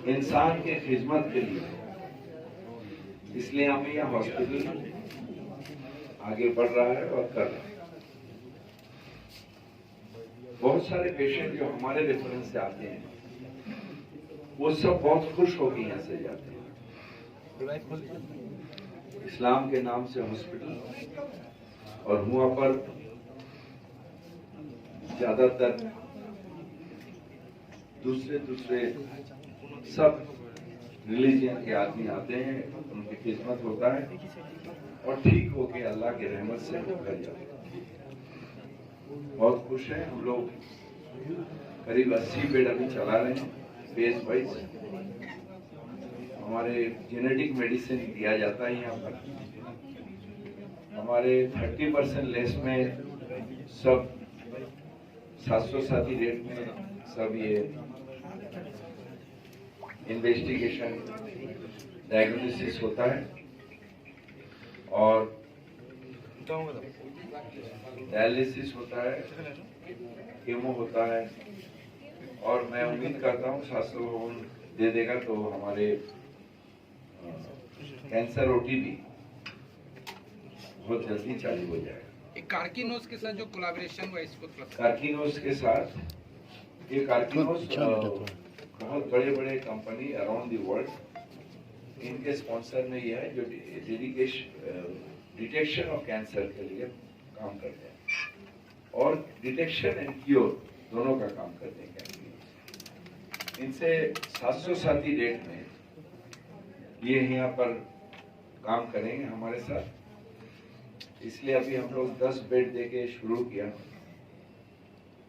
इंसान के खिदमत के लिए, इसलिए हमें यह हॉस्पिटल आगे बढ़ रहा है और कर रहा है। बहुत सारे पेशेंट जो हमारे रेफरेंस से आते हैं वो सब बहुत खुश होकर यहाँ से जाते हैं। इस्लाम के नाम से हॉस्पिटल और वहां पर ज्यादातर दूसरे सब रिलीजन के आदमी आते हैं, उनकी खिदमत होता है और ठीक होके अल्लाह की रहमत से घर जाते हैं। बहुत खुश हैं हम लोग। करीब 80 बेड अभी चला रहे हैं फेज वाइज। हमारे जेनेटिक मेडिसिन दिया जाता है यहाँ पर। हमारे 30% लेस में सब 707 रेट में सब ये इन्वेस्टिगेशन डायग्नोसिस होता है और डायलिसिस होता है, कीमो होता है। और मैं उम्मीद करता हूँ शास्त्र भवन दे देगा तो हमारे कैंसर ओटी भी बहुत जल्दी चालू हो जाएगा। एक कार्किनोस के साथ जो कोलैबोरेशन हुआ इसको कार्किनोस के साथ, ये कार्किनोस बहुत बड़े बड़े कंपनी अराउंड द वर्ल्ड इनके स्पॉन्सर में यह है जो डिटेक्शन ऑफ कैंसर के लिए काम करते हैं और डिटेक्शन एंड क्योर दोनों का काम करते हैं। इनसे 707 डेट में ये यहाँ पर काम करेंगे हमारे साथ। इसलिए अभी हम लोग 10 बेड देके शुरू किया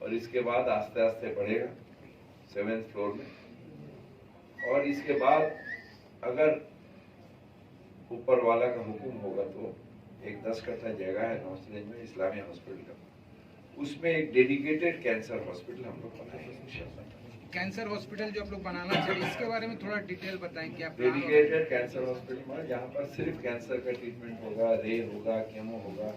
और इसके बाद आस्ते आस्ते बढ़ेगा 7th फ्लोर में। और इसके बाद अगर ऊपर वाला का हुक्म होगा तो एक 10 कट्ठा जगह है नॉर्थ रेंज में इस्लामिया हॉस्पिटल का, उसमें एक डेडिकेटेड कैंसर हॉस्पिटल हम लोग बनाएंगे इंशाल्लाह। कैंसर हॉस्पिटल जो आप लोग बनाना चाहिए इसके बारे में थोड़ा डिटेल बताएं। क्या डेडिकेटेड कैंसर हॉस्पिटल में जहाँ पर सिर्फ कैंसर का ट्रीटमेंट होगा, रे होगा, केमो होगा।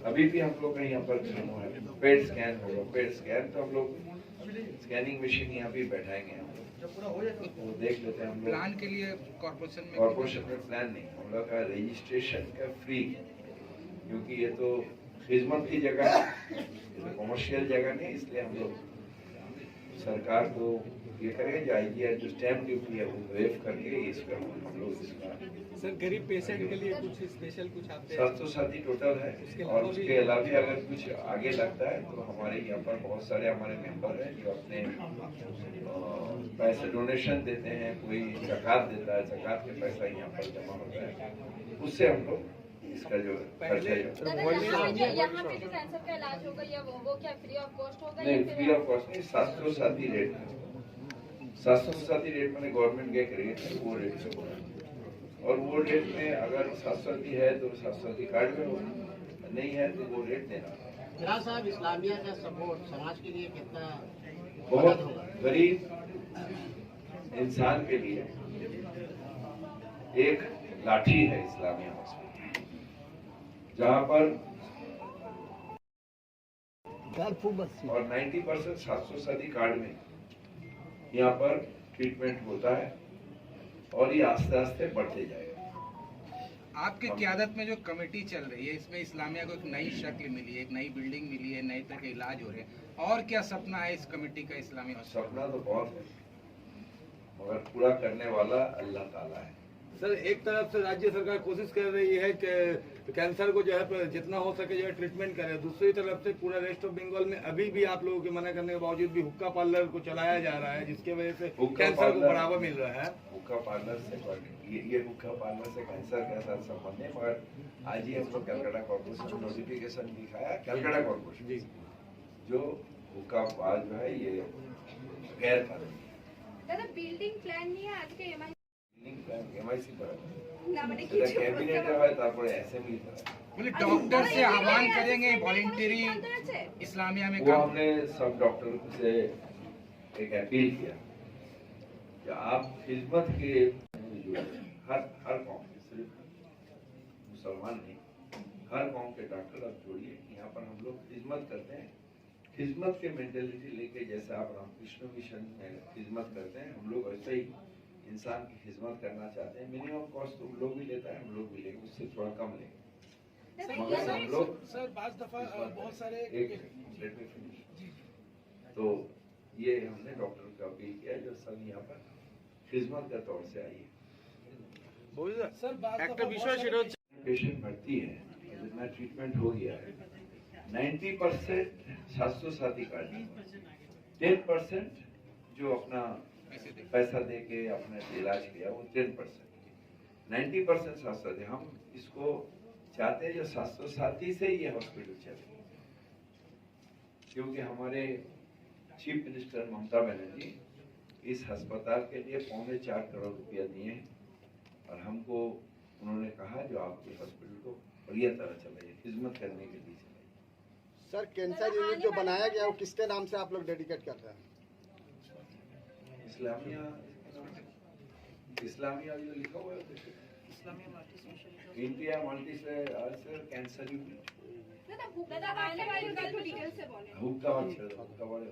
अभी भी हम लोग का यहाँ पर केमो है, पेट स्कैन होगा। पेट स्कैन तो हम लोग स्कैनिंग मशीन यहाँ भी बैठाएंगे हम लोग, तो देख लेते हैं हम लोग। प्लान के लिए कॉर्पोरेशन में प्लान नहीं, हम लोग का रजिस्ट्रेशन का फ्री, क्योंकि ये तो खिदमत की जगह है, कॉमर्शियल जगह नहीं। इसलिए हम लोग सरकार को ये करेंगे जो IGR जो स्टैम्प ड्यूटी है वो वेव करके इसका हम लोग इसका। सर गरीब पेशेंट के लिए कुछ स्पेशल कुछ आपके 707 टोटल है और उसके अलावा अगर कुछ आगे लगता है तो हमारे यहाँ पर बहुत सारे हमारे मेंबर हैं जो अपने पैसे डोनेशन देते हैं। कोई ज़कात देता है, ज़कात के पैसा यहाँ पर जमा होता है, उससे हम लोग इसका जो खर्चा यहाँ पे जो कैंसर का इलाज होगा या वो क्या फ्री ऑफ कॉस्ट होगा? नहीं, फ्री ऑफ कॉस्ट नहीं। 707 रेट, 707 रेट मैंने गवर्नमेंट के रेट है वो रेट से बोला। और वो रेट में अगर 707 है तो 707 कार्ड में होगा, नहीं है तो वो रेट देना। फिलहाल साहब इस्लामिया का सपोर्ट समाज के लिए कितना बहुत गरीब इंसान के लिए एक लाठी है इस्लामिया हॉस्पिटल, जहाँ पर और 90% 707 कार्ड में यहाँ पर ट्रीटमेंट होता है और ये आस्ते आस्ते बढ़ते जाएगा। आपकी क़यादत में जो कमेटी चल रही है इसमें इस्लामिया को एक नई शक्ल मिली है, एक नई बिल्डिंग मिली है, नए तरह के इलाज हो रहे हैं, और क्या सपना है इस कमेटी का इस्लामिया हॉस्पिटल? सपना तो बहुत है मगर पूरा करने वाला अल्लाह ताला है। सर एक तरफ से राज्य सरकार कोशिश कर रही है कि कैंसर को जो है जितना हो सके जो है ट्रीटमेंट करे, दूसरी तरफ से पूरा वेस्ट ऑफ बंगाल में अभी भी आप लोगों के मना करने के बावजूद भी हुक्का पार्लर को चलाया जा रहा है, जिसके वजह से कैंसर को बढ़ावा मिल रहा है। हुक्का पार्लर से ये हुक्का पार्लर से कैंसर के साथ संबंध है, मगर आज ही हम लोग कलकत्ता कॉर्पोरेशन नोटिफिकेशन दिखाया, कलकत्ता कॉर्पोरेशन जो हुक्का पार्लर जो है ये गैर कानूनी। बिल्डिंग प्लान नहीं है आज के MIC पर कैबिनेट है, तारपरे असेंबली पर बोले डॉक्टर से आह्वान करेंगे वॉलंटरी इस्लामिया में वो हमने सब डॉक्टर से एक अपील किया कि आप खिदमत के हर कौम के, सिर्फ मुसलमान नहीं, हर कौम के डॉक्टर आप जोड़िए। यहाँ पर हम लोग खिदमत करते हैं खिदमत के मेंटेलिटी लेके, जैसे आप रामकृष्ण मिशन में खिदमत करते हैं, हम लोग वैसे ही इंसान की खिदमत करना चाहते हैं। मिनिमम कॉस्ट तो हम लोग भी लेता है, हम लोग भी लेंगे, उससे थोड़ा कम लेंगे, मगर हम लोग सर बाज दफा बहुत सारे let me finish। तो ये हमने डॉक्टर को अपील किया जो सब यहाँ पर खिदमत के तौर से आइए। सर बाज दफा पेशेंट भर्ती है, जितना ट्रीटमेंट हो गया है, 90% स्वास्थ्य साथी कार्ड, 10% जो अपना पैसा दे के अपने इलाज किया वो 10%, 90% स्वास्थ्य साथी। हम इसको चाहते हैं जो स्वास्थ्य साथी से ये हॉस्पिटल चले, क्योंकि हमारे चीफ मिनिस्टर ममता बनर्जी इस अस्पताल के लिए 4.25 करोड़ रुपया दिए हैं, और हमको उन्होंने कहा जो आपके हॉस्पिटल को बढ़िया तरह चलाइए, खिदमत करने के लिए चलाइए। सर कैंसर यूनिट जो बनाया गया वो किसके नाम से आप लोग डेडिकेट कर रहे हैं? इस्लामिया जो लिखा हुआ है, इंडिया मल्टी कैंसर यूनिट दादा आने वाली बात को डिटेल से बोले। हुक्का वाले